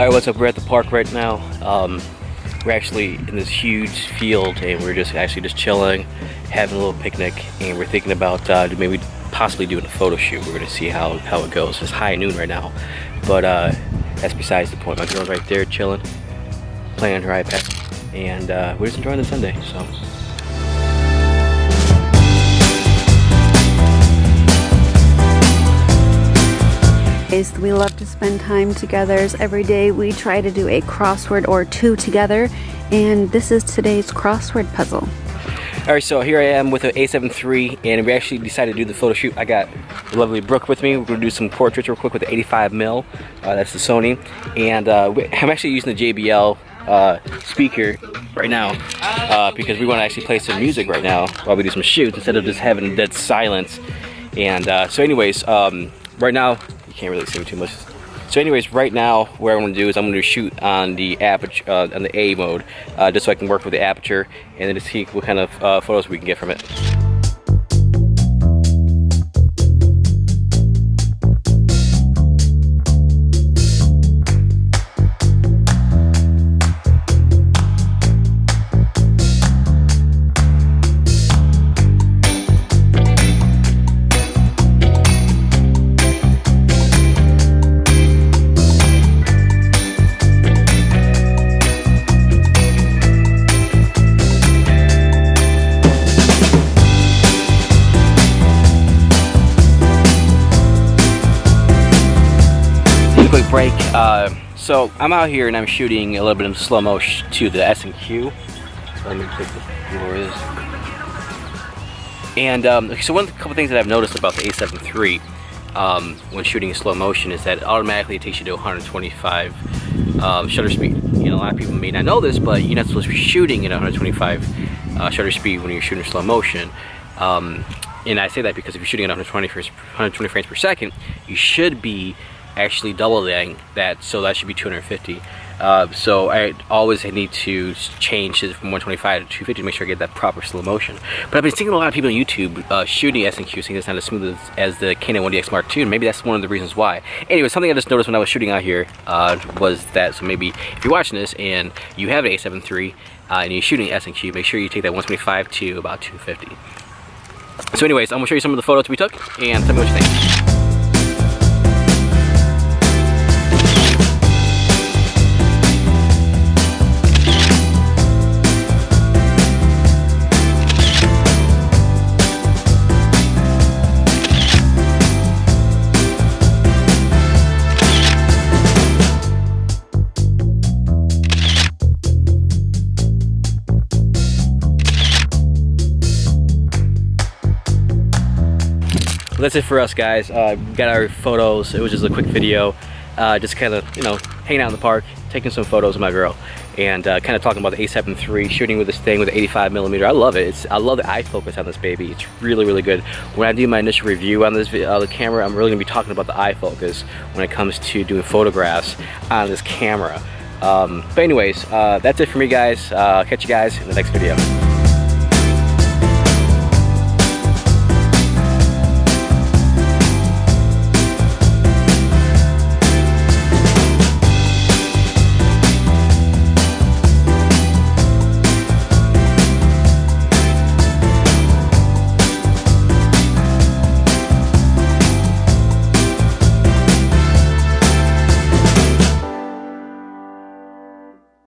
Alright, what's up? We're at the park right now. We're actually in this huge field and we're just chilling, having a little picnic, and we're thinking about maybe possibly doing a photo shoot. We're gonna see how it goes. It's high noon right now, but that's besides the point. My girl's right there chilling, playing on her iPad, and we're just enjoying the Sunday. So. We love to spend time together. Every day we try to do a crossword or two together, and this is today's crossword puzzle. Alright, so here I am with an A7 III, and we actually decided to do the photo shoot. I got the lovely Brooke with me. We're going to do some portraits real quick with the 85mm. That's the Sony. And I'm actually using the JBL speaker right now because we want to actually play some music right now while we do some shoots instead of just having dead silence. And so anyways, right now, you can't really see me too much. So anyways, right now, what I'm going to do is I'm going to shoot on the aperture, on the A mode, just so I can work with the aperture and then to see what kind of photos we can get from it. Quick break. So I'm out here and I'm shooting a little bit in slow motion to the S&Q. So let me take the floors. And so one of the couple things that I've noticed about the A7 III when shooting in slow motion is that it automatically takes you to 125 shutter speed. You know, a lot of people may not know this, but you're not supposed to be shooting at 125 shutter speed when you're shooting in slow motion. And I say that because if you're shooting at 120 frames per second, you should be actually doubling that, so that should be 250. So I always need to change it from 125 to 250 to make sure I get that proper slow motion. But I've been seeing a lot of people on YouTube shooting S&Q, saying it's not as smooth as the Canon 1DX Mark II, and maybe that's one of the reasons why. Anyway, something I just noticed when I was shooting out here was that, so maybe if you're watching this and you have an A7 III and you're shooting S&Q, make sure you take that 125 to about 250. So anyways, I'm going to show you some of the photos we took, and tell me what you think. That's it for us, guys. We got our photos. It was just a quick video, just kind of, you know, hanging out in the park, taking some photos of my girl, and kind of talking about the A7 III, shooting with this thing with the 85mm. I love it. I love the eye focus on this baby. It's really, really good. When I do my initial review on this the camera, I'm really gonna be talking about the eye focus when it comes to doing photographs on this camera. But anyways, that's it for me, guys. Catch you guys in the next video.